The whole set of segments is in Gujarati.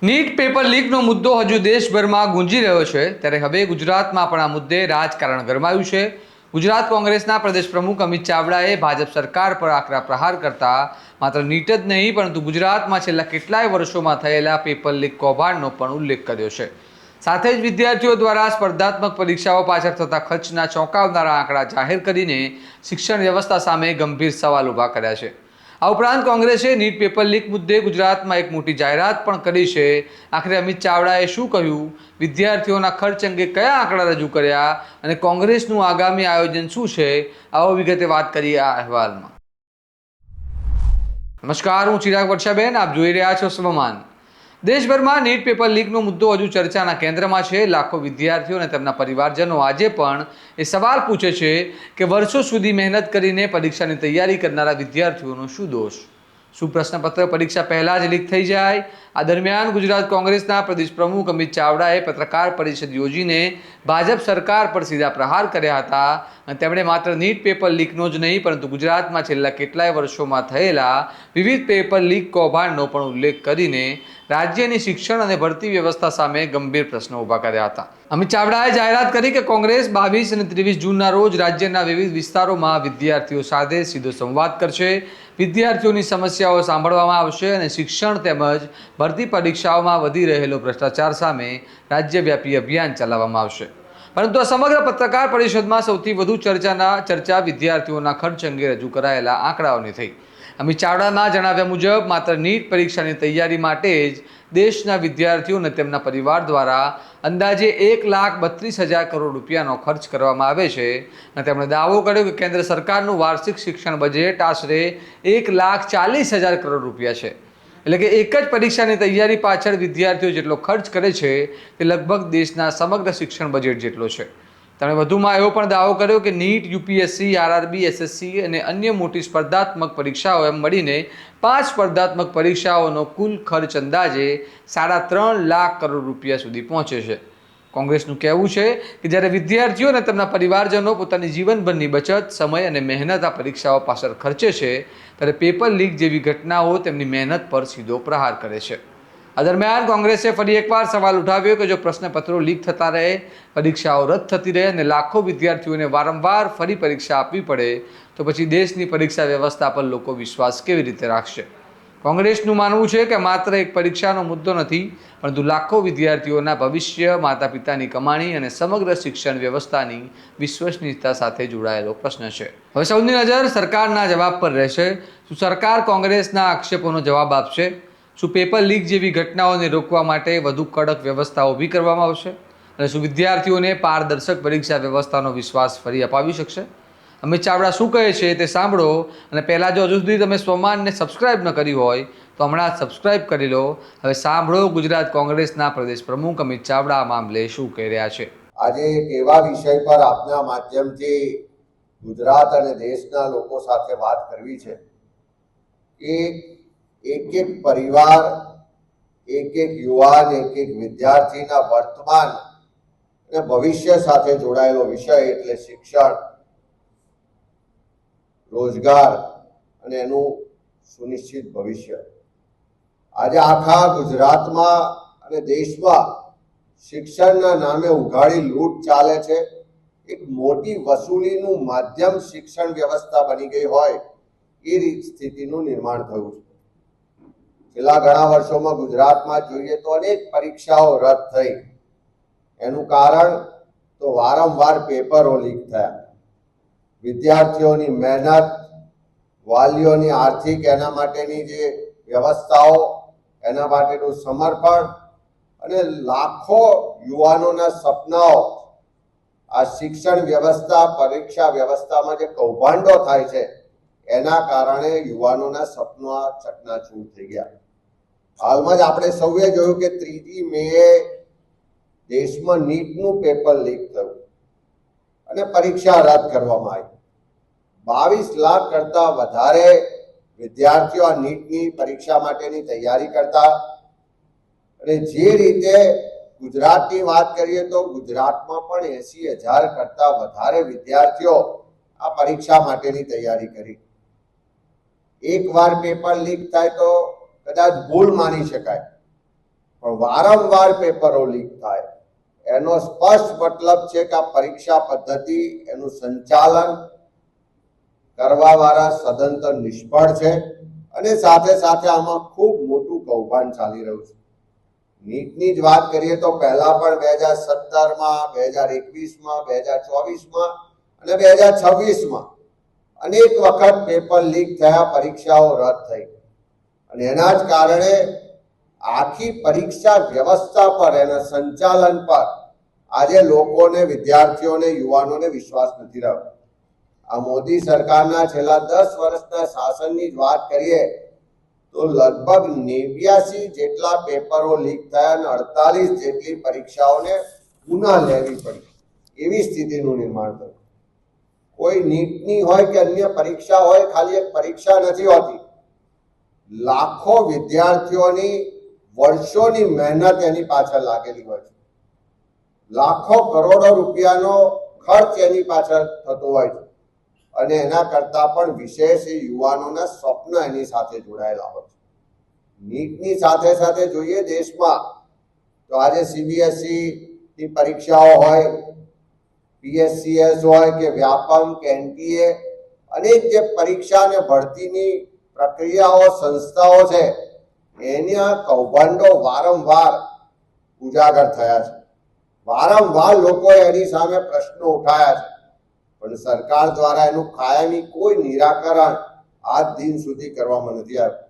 નીટ પેપર લીકનો મુદ્દો હજુ દેશભરમાં ગુંજી રહ્યો છે, ત્યારે હવે ગુજરાતમાં પણ આ મુદ્દે રાજકારણ ગરમાયું છે. ગુજરાત કોંગ્રેસના પ્રદેશ પ્રમુખ અમિત ચાવડાએ ભાજપ સરકાર પર આકરા પ્રહાર કરતા માત્ર નીટ જ નહીં પરંતુ ગુજરાતમાં છેલ્લા કેટલાય વર્ષોમાં થયેલા પેપર લીક કૌભાંડનો પણ ઉલ્લેખ કર્યો છે. સાથે જ વિદ્યાર્થીઓ દ્વારા સ્પર્ધાત્મક પરીક્ષાઓ પાછળ થતા ખર્ચના ચોંકાવનારા આંકડા જાહેર કરીને શિક્ષણ વ્યવસ્થા સામે ગંભીર સવાલ ઊભા કર્યા છે. આ ઉપરાંત કોંગ્રેસે નીટ પેપર લીક મુદ્દે ગુજરાતમાં એક મોટી જાહેરાત પણ કરી છે. આખરે અમિત ચાવડાએ શું કહ્યું, વિદ્યાર્થીઓના ખર્ચ અંગે કયા આંકડા રજૂ કર્યા અને કોંગ્રેસનું આગામી આયોજન શું છે, આવો વિગતે વાત કરીએ આ અહેવાલમાં. નમસ્કાર, હું ચિરાગ વર્ષાબેન, આપ જોઈ રહ્યા છો સ્વમાન. દેશભરમાં નીટ પેપર લીકનો મુદ્દો હજુ ચર્ચાના કેન્દ્રમાં છે. લાખો વિદ્યાર્થીઓ અને તેમના પરિવારજનો આજે પણ એ સવાલ પૂછે છે કે વર્ષો સુધી મહેનત કરીને પરીક્ષાની તૈયારી કરનારા વિદ્યાર્થીઓનો શું દોષ? શું પ્રશ્નપત્ર પરીક્ષા પહેલાં જ લીક થઈ જાય? આ દરમિયાન ગુજરાત કોંગ્રેસના પ્રદેશ પ્રમુખ અમિત ચાવડાએ પત્રકાર પરિષદ યોજીને ભાજપ સરકાર પર સીધા પ્રહાર કર્યા હતા અને તેમણે માત્ર નીટ પેપર લીકનો જ નહીં પરંતુ ગુજરાતમાં છેલ્લા કેટલાય વર્ષોમાં થયેલા વિવિધ પેપર લીક કૌભાંડનો પણ ઉલ્લેખ કરીને રાજ્યની શિક્ષણ અને ભરતી વ્યવસ્થા સામે ગંભીર પ્રશ્નો ઊભા કર્યા હતા. અમિત ચાવડાએ જાહેરાત કરી કે કોંગ્રેસ 22 અને 23 જૂનના રોજ રાજ્યના વિવિધ વિસ્તારોમાં વિદ્યાર્થીઓ સાથે સીધો સંવાદ કરશે, વિદ્યાર્થીઓની સમસ્યાઓ સાંભળવામાં આવશે અને શિક્ષણ તેમજ ભરતી પરીક્ષાઓમાં વધી રહેલો ભ્રષ્ટાચાર સામે રાજ્યવ્યાપી અભિયાન ચલાવવામાં આવશે. પરંતુ આ સમગ્ર પત્રકાર પરિષદમાં સૌથી વધુ ચર્ચા વિદ્યાર્થીઓના ખર્ચ અંગે રજૂ કરાયેલા આંકડાઓની થઈ. અમિત ચાવડાના જણાવ્યા મુજબ માત્ર નીટ પરીક્ષાની તૈયારી માટે જ દેશના વિદ્યાર્થીઓ અને તેમના પરિવાર દ્વારા અંદાજે 1,32,000 કરોડ રૂપિયાનો ખર્ચ કરવામાં આવે છે અને તેમણે દાવો કર્યો કે કેન્દ્ર સરકારનું વાર્ષિક શિક્ષણ બજેટ આશરે 1,40,000 કરોડ રૂપિયા છે. એટલે કે એક જ પરીક્ષાની તૈયારી પાછળ વિદ્યાર્થીઓ જેટલો ખર્ચ કરે છે તે લગભગ દેશના સમગ્ર શિક્ષણ બજેટ જેટલો છે. તેમણે વધુમાં એવો પણ દાવો કર્યો કે નીટ, યુપીએસસી, આરઆરબી, એસએસસી અને અન્ય મોટી સ્પર્ધાત્મક પરીક્ષાઓ એમ મળીને 5 સ્પર્ધાત્મક પરીક્ષાઓનો કુલ ખર્ચ અંદાજે 3.5 લાખ કરોડ રૂપિયા સુધી પહોંચે છે. કોંગ્રેસનું કહેવું છે કે જ્યારે વિદ્યાર્થીઓ અને તેમના પરિવારજનો પોતાની જીવનભરની બચત, સમય અને મહેનત આ પરીક્ષાઓ પાછળ ખર્ચે છે, ત્યારે પેપર લીક જેવી ઘટનાઓ તેમની મહેનત પર સીધો પ્રહાર કરે છે. આ દરમિયાન કોંગ્રેસે ફરી એકવાર સવાલ ઉઠાવ્યો કે જો પ્રશ્નપત્રો લીક થતા રહે, પરીક્ષાઓ રદ થતી રહે અને લાખો વિદ્યાર્થીઓને વારંવાર ફરી પરીક્ષા આપવી પડે તો પછી દેશની પરીક્ષા વ્યવસ્થા પર લોકો વિશ્વાસ કેવી રીતે રાખશે? કોંગ્રેસનું માનવું છે કે માત્ર એક પરીક્ષાનો મુદ્દો નથી પરંતુ લાખો વિદ્યાર્થીઓના ભવિષ્ય, માતા પિતાની કમાણી અને સમગ્ર શિક્ષણ વ્યવસ્થાની વિશ્વસનીયતા સાથે જોડાયેલો પ્રશ્ન છે. હવે સૌની નજર સરકારના જવાબ પર રહેશે. શું સરકાર કોંગ્રેસના આક્ષેપોનો જવાબ આપશે? શું પેપર લીક જેવી ઘટનાઓને રોકવા માટે વધુ કડક વ્યવસ્થા ઊભી કરવામાં આવશે અને શું વિદ્યાર્થીઓને પારદર્શક પરીક્ષા વ્યવસ્થાનો વિશ્વાસ ફરી અપાવી શકશે? અમિત ચાવડા શું કહે છે તે સાંભળો અને પહેલાં જો હજુ સુધી તમે સ્વમાનને સબસ્ક્રાઇબ ન કરી હોય તો હમણાં સબસ્ક્રાઇબ કરી લો. હવે સાંભળો ગુજરાત કોંગ્રેસના પ્રદેશ પ્રમુખ અમિત ચાવડા આ મામલે શું કહી રહ્યા છે. આજે એક એવા વિષય પર આપના માધ્યમથી ગુજરાત અને દેશના લોકો સાથે વાત કરવી છે કે એક એક પરિવાર, એક એક યુવાન, એક એક વિદ્યાર્થીના વર્તમાન અને ભવિષ્ય સાથે જોડાયેલો વિષય એટલે શિક્ષણ, રોજગાર અને એનું સુનિશ્ચિત ભવિષ્ય. આજે આખા ગુજરાતમાં અને દેશમાં શિક્ષણના નામે ઉઘાડી લૂંટ ચાલે છે. એક મોટી વસૂલીનું માધ્યમ શિક્ષણ વ્યવસ્થા બની ગઈ હોય એ સ્થિતિનું નિર્માણ થયું છે. છેલ્લા ઘણા વર્ષોમાં ગુજરાતમાં જોઈએ તો અનેક પરીક્ષાઓ રદ થઈ. એનું કારણ તો વારંવાર પેપરો લીક થયા. વિદ્યાર્થીઓની મહેનત, વાલીઓની આર્થિક એના માટેની જે વ્યવસ્થાઓ, એના માટેનું સમર્પણ અને લાખો યુવાનોના સપનાઓ આ શિક્ષણ વ્યવસ્થા, પરીક્ષા વ્યવસ્થામાં જે કૌભાંડો થાય છે એના કારણે યુવાનોના સપના ચકનાચૂર થઈ ગયા. હાલમાં જ આપણે સૌએ જોયું કે 3જી મેએ દેશમાં નીટનું પેપર લીક થયું અને પરીક્ષા રદ કરવામાં આવી. 22 લાખ કરતા વધારે વિદ્યાર્થીઓ આ નીટની પરીક્ષા માટેની તૈયારી કરતા. અને જે રીતે ગુજરાતની વાત કરીએ તો ગુજરાતમાં પણ 80,000 કરતા વધારે વિદ્યાર્થીઓ આ પરીક્ષા માટેની તૈયારી કરી. એકવાર પેપર લીક થાય તો કદાચ ભૂલ માની શકાય, પણ વારંવાર પેપરો લીક થાય એનો સ્પષ્ટ મતલબ છે કે આ પરીક્ષા પદ્ધતિ એનું સંચાલન કરવા વાળા સદંતર નિષ્ફળ છે અને સાથે સાથે આમાં ખૂબ મોટું કૌભાંડ ચાલી રહ્યું છે. નીટની જ વાત કરીએ તો પહેલા પણ 2017માં, 2021માં, 2024માં અને 2026માં અનેક વખત પેપર લીક થયા, પરીક્ષાઓ રદ થઈ અને એના જ કારણે આખી પરીક્ષા વ્યવસ્થા પર, એના સંચાલન પર આજે લોકોને, વિદ્યાર્થીઓને, યુવાનોને વિશ્વાસ નથી રહ્યો. આ મોદી સરકારના છેલ્લા 10 વર્ષના શાસનની જ વાત કરીએ તો લગભગ 89 જેટલા પેપરો લીક થયા અને 48 જેટલી પરીક્ષાઓને પુનઃ લેવી પડી, એવી સ્થિતિનું નિર્માણ થયું. કોઈ નીટની હોય કે અન્ય પરીક્ષા હોય, ખાલી એક પરીક્ષા નથી હોતી. લાખો વિદ્યાર્થીઓની વર્ષોની મહેનત એની પાછળ લાગેલી હોય છે. લાખો કરોડો રૂપિયાનો ખર્ચ એની પાછળ થતો હોય છે અને એના કરતા પણ વિશેષ એ યુવાનોના સ્વપ્ન એની સાથે જોડાયેલા હોય છે. નીટની સાથે સાથે જોઈએ દેશમાં તો આજે CBSE ની પરીક્ષાઓ હોય, PSCS હોય કે વ્યાપમ કે NTA, અનેક જે પરીક્ષા અને ભરતીની પ્રક્રિયાઓ, સંસ્થાઓ છે, એના કૌભાંડો વારંવાર ઉજાગર થયા છે. વારંવાર લોકોએ એની સામે પ્રશ્નો ઉઠાયા છે, પણ સરકાર દ્વારા એનું કાયમી કોઈ નિરાકરણ આજ દિન સુધી કરવામાં નથી આવ્યું.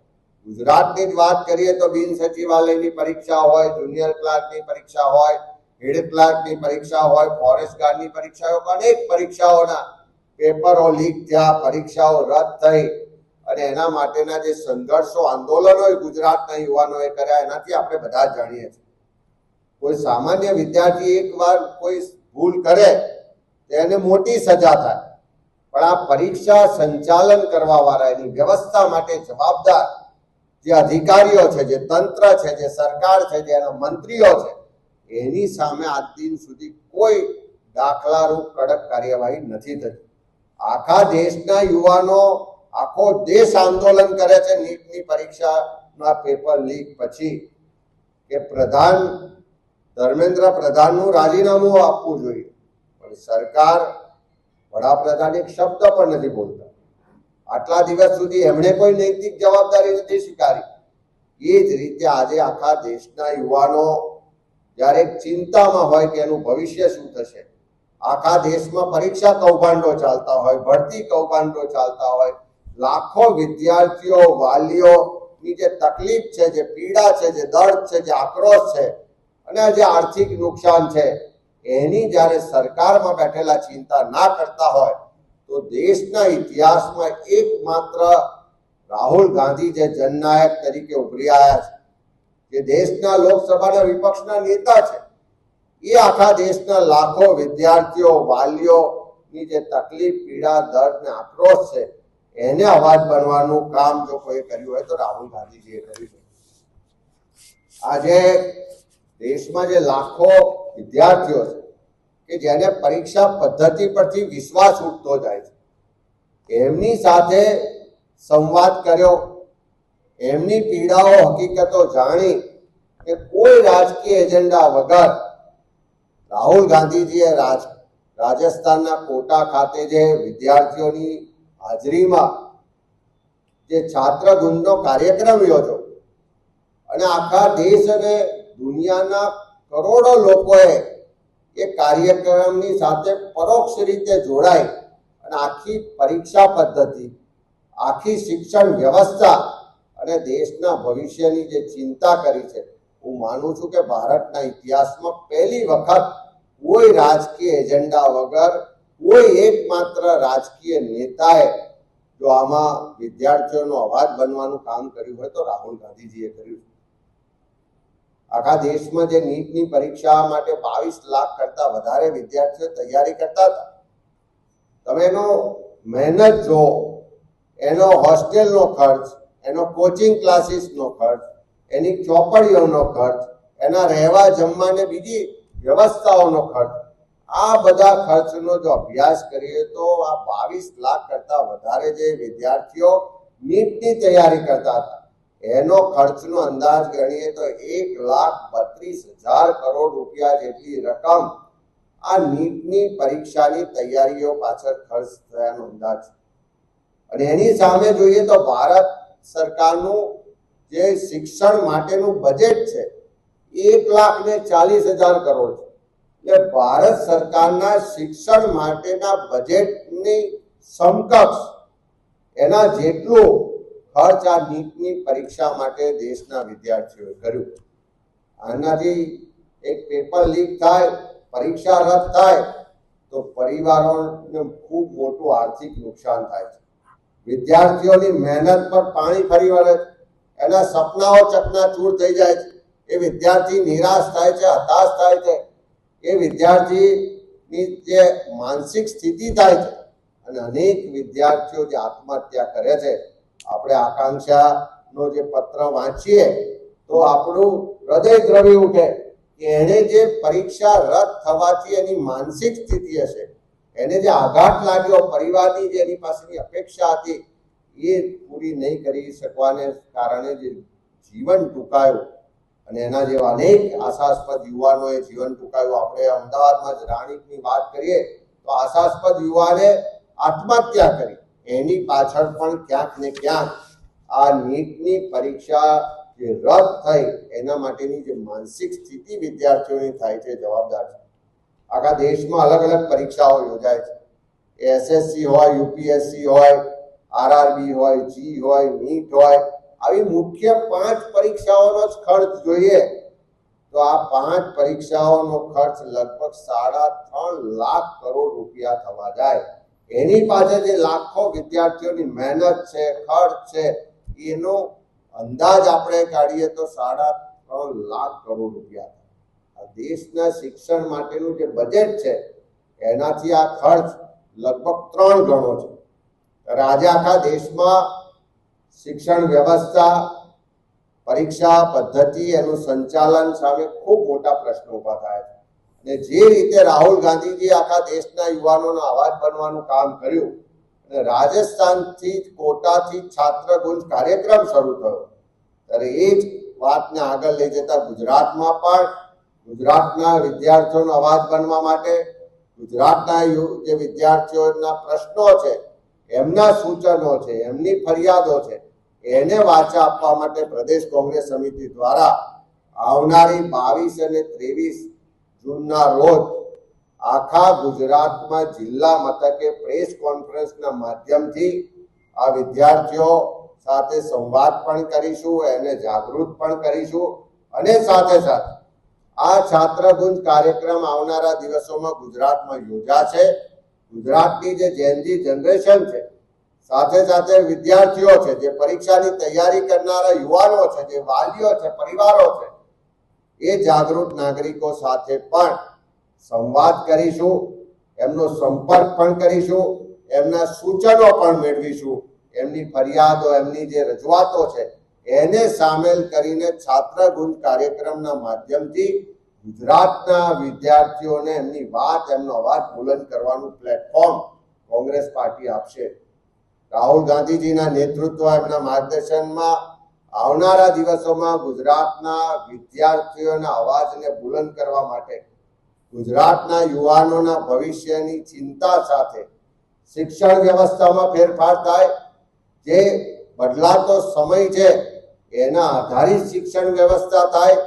ગુજરાતની જ વાત કરીએ તો બિન સચિવાલયની પરીક્ષા હોય, જુનિયર ક્લાર્કની પરીક્ષા હોય, હેડ ક્લાર્કની પરીક્ષા હોય, ફોરેસ્ટ ગાર્ડની પરીક્ષા હોય, અનેક પરીક્ષાઓના પેપરો લીક થયા, પરીક્ષાઓ રદ થઈ અને એના માટેના જે સંઘર્ષો, આંદોલનો ગુજરાતના યુવાનોએ કર્યા, એનાથી આપણે બધા જ જાણીએ છીએ. કોઈ સામાન્ય વિદ્યાર્થી એકવાર કોઈ ભૂલ કરે તો એને મોટી સજા થાય, પણ આ પરીક્ષા સંચાલન કરવા વાળા, એની વ્યવસ્થા માટે જવાબદાર જે અધિકારીઓ છે, જે તંત્ર છે, જે સરકાર છે, જે એના મંત્રીઓ છે, એની સામે આજ દિન સુધી કોઈ દાખલારૂપ કડક કાર્યવાહી નથી થતી. આખા દેશના યુવાનો, આખો દેશ આંદોલન કરે છે નીટની પરીક્ષાના પેપર લીક પછી કે ધર્મેન્દ્ર પ્રધાનનું રાજીનામું આપવું જોઈએ, પણ સરકાર, વડાપ્રધાન એક શબ્દ પણ નથી બોલતા. આટલા દિવસ સુધી એમણે કોઈ નૈતિક જવાબદારી નથી સ્વીકારી. એ જ રીતે આજે આખા દેશના યુવાનો જ્યારે ચિંતામાં હોય કે એનું ભવિષ્ય શું થશે, આખા દેશમાં પરીક્ષા કૌભાંડો ચાલતા હોય, ભરતી કૌભાંડો ચાલતા હોય, લાખો વિદ્યાર્થીઓ, વાલીઓની જે તકલીફ છે, જે પીડા છે, જે દર્દ છે, જે આક્રોશ છે અને જે આર્થિક નુકસાન છે, એની જ્યારે સરકારમાં બેઠેલા ચિંતા ના કરતા હોય તો દેશના ઇતિહાસમાં એકમાત્ર રાહુલ ગાંધી જે જનનાયક તરીકે ઉભરી આવ્યા છે, જે દેશના લોકસભાના વિપક્ષના નેતા છે, એ આખા દેશના લાખો વિદ્યાર્થીઓ, વાલીઓની જે તકલીફ, પીડા, દર્દ ને આક્રોશ છે, એને અવાજ બનવાનું કામ જો કોઈ કર્યું હોય તો રાહુલ ગાંધીજીએ કર્યું છે. આજે દેશમાં જે લાખો વિદ્યાર્થીઓ છે કે જેને પરીક્ષા પદ્ધતિ પરથી વિશ્વાસ ઉઠતો જાય છે, એમની સાથે સંવાદ કર્યો, એમની પીડાઓ, હકીકતો જાણી કે કોઈ રાજકીય એજન્ડા વગર રાહુલ ગાંધીજીએ રાજસ્થાનના કોટા ખાતે જે વિદ્યાર્થીઓની હાજરીમાં જે છાત્ર ગુંજનો કાર્યક્રમ યોજ્યો અને આખા દેશ અને દુનિયાના કરોડો લોકોએ એ કાર્યક્રમની સાથે પરોક્ષ રીતે જોડાઈ અને આખી પરીક્ષા પદ્ધતિ, આખી શિક્ષણ વ્યવસ્થા અને દેશના ભવિષ્યની જે ચિંતા કરી છે, હું માનું છું કે ભારતના ઇતિહાસમાં પહેલી વખત કોઈ રાજકીય એજન્ડા વગર કોઈ એકમાત્ર રાજકીય નેતાએ જો આમાં વિદ્યાર્થીઓનો અવાજ બનવાનું કામ કર્યું હોય તો રાહુલ ગાંધીજીએ કર્યું. આખા દેશમાં જે નીટની પરીક્ષા માટે 22 લાખ કરતા વધારે વિદ્યાર્થીઓ તૈયારી કરતા હતા. તમે એનો મહેનત જો, એનો હોસ્ટેલનો ખર્ચ, એનો કોચિંગ ક્લાસીસનો ખર્ચ, એની ચોપડીઓનો ખર્ચ, એના રહેવા જમવાને બીજી વ્યવસ્થાઓનો ખર્ચ, આ બધા ખર્ચનો જો અભ્યાસ કરીએ તો આ 22 લાખ કરતા વધારે જે વિદ્યાર્થીઓ નીટની તૈયારી કરતા હતા, એનો ખર્ચનો અંદાજ ગણીએ તો 1,32,000 કરોડ રૂપિયા જેટલી રકમ આ નીટની પરીક્ષાની તૈયારીઓ પાછળ ખર્ચ થયાનો અંદાજ છે. અને એની સામે જોઈએ તો ભારત સરકારનું જે શિક્ષણ માટેનું બજેટ છે 1,40,000 કરોડ છે. એટલે ભારત સરકારના શિક્ષણ માટેના બજેટની સમકક્ષ એના જેટલું ખર્ચ આ નીટની પરીક્ષા માટે દેશના વિદ્યાર્થીઓએ કર્યું. આનાથી એક પેપર લીક થાય, પરીક્ષા રદ થાય તો પરિવારોને ખૂબ મોટું આર્થિક નુકસાન થાય છે. વિદ્યાર્થીઓની મહેનત પર પાણી ફરી વળે છે, એના સપનાઓ ચકનાચૂર થઈ જાય છે. એ વિદ્યાર્થી નિરાશ થાય છે, હતાશ થાય છે. એ વિદ્યાર્થીની જે માનસિક સ્થિતિ થાય છે અને અનેક વિદ્યાર્થીઓ જે આત્મહત્યા કરે છે. આપણે આકાંક્ષાનો જે પત્ર વાંચીએ તો આપણું હૃદય દ્રવી ઉઠે કે એને જે પરીક્ષા રદ થવાથી એની માનસિક સ્થિતિ હશે, એને જે આઘાત લાગ્યો, પરિવારની જે એની પાસેની અપેક્ષા હતી એ પૂરી નહીં કરી શકવાને કારણે જે જીવન ટૂંકાયું અને એના જેવા અનેક આશાસ્પદ યુવાનોએ જીવન ટૂંકાયું. આપણે અમદાવાદમાં જ રાણીપની વાત કરીએ તો આશાસ્પદ યુવાને આત્મહત્યા કરી. એની પાછળ પણ ક્યાંક ને ક્યાંક આ નીટની પરીક્ષા જે રદ થઈ એના માટેની જે માનસિક સ્થિતિ વિદ્યાર્થીઓની થાય છે જવાબદાર છે. આખા દેશમાં અલગ અલગ પરીક્ષાઓ યોજાય છે. એસએસસી હોય, યુપીએસસી હોય, આરઆરબી હોય, જી હોય, નીટ હોય, આવી મુખ્ય 5 પરીક્ષાઓનો જ ખર્ચ જોઈએ તો આ 5 પરીક્ષાઓનો ખર્ચ લગભગ 3.5 લાખ કરોડ રૂપિયા થવા જાય. એની પાછળ જે લાખો વિદ્યાર્થીઓની મહેનત છે, ખર્ચ છે, એનો અંદાજ આપણે કાઢીએ તો 3.5 લાખ કરોડ રૂપિયા. આ દેશના શિક્ષણ માટેનું જે બજેટ છે એનાથી આ ખર્ચ લગભગ 3 ગણો છે. આજે આખા દેશમાં શિક્ષણ વ્યવસ્થા, પરીક્ષા પદ્ધતિ, એનું સંચાલન સામે ખૂબ મોટા પ્રશ્નો ઉભા થાય છે. અને જે રીતે રાહુલ ગાંધીજી આખા દેશના યુવાનોનો અવાજ બનવાનું કામ કર્યું અને રાજસ્થાનથી કોટાથી છાત્રગુંજ કાર્યક્રમ શરૂ થયો, ત્યારે એ જ વાતને આગળ લઈ જતા ગુજરાતમાં પણ ગુજરાતના વિદ્યાર્થીઓનો અવાજ બનવા માટે, ગુજરાતના જે વિદ્યાર્થીઓના પ્રશ્નો છે, એમના સૂચનો છે, એમની ફરિયાદો છે, એને વાચા આપવા માટે પ્રદેશ કોંગ્રેસ સમિતિ દ્વારા આવનારી 22 અને 23 જૂનના રોજ આખા ગુજરાતમાં જિલ્લા મથકે પ્રેસ કોન્ફરન્સના માધ્યમથી આ વિદ્યાર્થીઓ સાથે સંવાદ પણ કરીશું, એને જાગૃત પણ કરીશું. અને સાથે સાથે આ છાત્રગુંજ કાર્યક્રમ આવનારા દિવસોમાં ગુજરાતમાં યોજાશે. ગુજરાતની જે જેનજી જનરેશન છે, સાથે સાથે વિદ્યાર્થીઓ છે, જે પરીક્ષાની તૈયારી કરનારા યુવાનો છે, જે વાલીઓ છે, પરિવારો છે, એ જાગૃત નાગરિકો સાથે પણ સંવાદ કરીશું, એમનો સંપર્ક પણ કરીશું, એમના સૂચનો પણ મેળવીશું. એમની ફરિયાદો, એમની જે રજૂઆતો છે એને સામેલ કરીને છાત્રગુંજ કાર્યક્રમના માધ્યમથી ગુજરાતના વિદ્યાર્થીઓને એમની વાત, એમનો અવાજ બુલંદ કરવાનું પ્લેટફોર્મ કોંગ્રેસ પાર્ટી આપશે. રાહુલ ગાંધીજીના નેતૃત્વ, એમના માર્ગદર્શનમાં આવનારા દિવસોમાં ગુજરાતના વિદ્યાર્થીઓના અવાજને બુલંદ કરવા માટે, ગુજરાતના યુવાનોના ભવિષ્યની ચિંતા સાથે શિક્ષણ વ્યવસ્થામાં ફેરફાર થાય, જે બદલાતો સમય છે એના આધારિત શિક્ષણ વ્યવસ્થા થાય,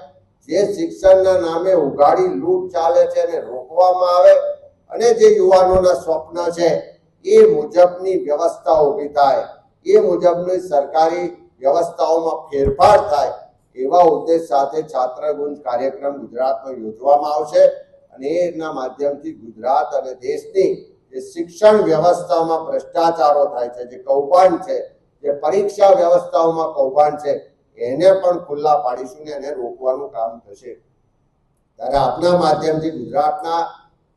જે શિક્ષણના નામે ઉઘાડી લૂંટ ચાલે છે એને રોકવામાં આવે અને જે યુવાનોના સ્વપ્ન છે એ મુજબની વ્યવસ્થા ઊભી થાય, એ મુજબની સરકારી વ્યવસ્થાઓમાં ફેરફાર થાય, એવા ઉદ્દેશ સાથે છાત્રગુંજ કાર્યક્રમ ગુજરાતમાં યોજવામાં આવશે. અને એના માધ્યમથી ગુજરાત અને દેશની જે શિક્ષણ વ્યવસ્થામાં ભ્રષ્ટાચારો થાય છે, જે કૌભાંડ છે, જે પરીક્ષા વ્યવસ્થાઓમાં કૌભાંડ છે, એને પણ ખુલ્લા પાડીશું ને એને રોકવાનું કામ થશે. ત્યારે આપના માધ્યમથી ગુજરાતના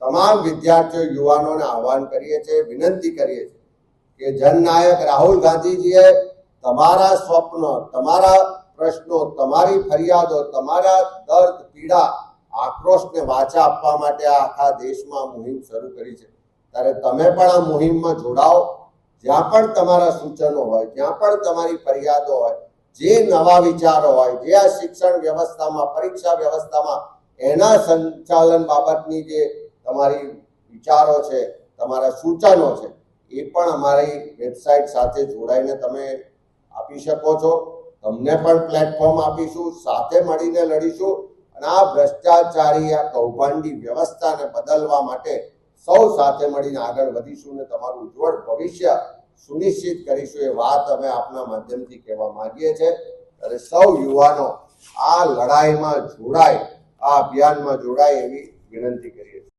તમામ વિદ્યાર્થીઓ, યુવાનોને આહવાન કરીએ છીએ, વિનંતી કરીએ છીએ કે જનનાયક રાહુલ ગાંધીજીએ તમારા સ્વપ્નો, તમારા પ્રશ્નો, તમારી ફરિયાદો, તમારા દર્દ, પીડા, આક્રોશને વાચા આપવા માટે આખા દેશમાં મુહિમ શરૂ કરી છે. ત્યારે તમે પણ આ મુહિમમાં જોડાઓ. જ્યાં પણ તમારા સૂચનો હોય, જ્યાં પણ તમારી ફરિયાદો હોય, જે નવા વિચારો હોય, જે આ શિક્ષણ વ્યવસ્થામાં, પરીક્ષા વ્યવસ્થામાં એના સંચાલન બાબતની જે તમારી વિચારો છે, તમારા સૂચનો છે, એ પણ અમારી વેબસાઇટ સાથે જોડાઈને તમે આપી શકો છો. તમને પણ પ્લેટફોર્મ આપીશું, સાથે મળીને લડીશું અને આ ભ્રષ્ટાચારી, આ કૌભાંડી વ્યવસ્થાને બદલવા માટે સૌ સાથે મળીને આગળ વધીશું ને તમારું ઉજ્જવળ ભવિષ્ય સુનિશ્ચિત કરીશું. એ વાત અમે આપના માધ્યમથી કહેવા માંગીએ છીએ. અને સૌ યુવાનો આ લડાઈમાં જોડાય, આ અભિયાનમાં જોડાય એવી વિનંતી કરીએ છીએ.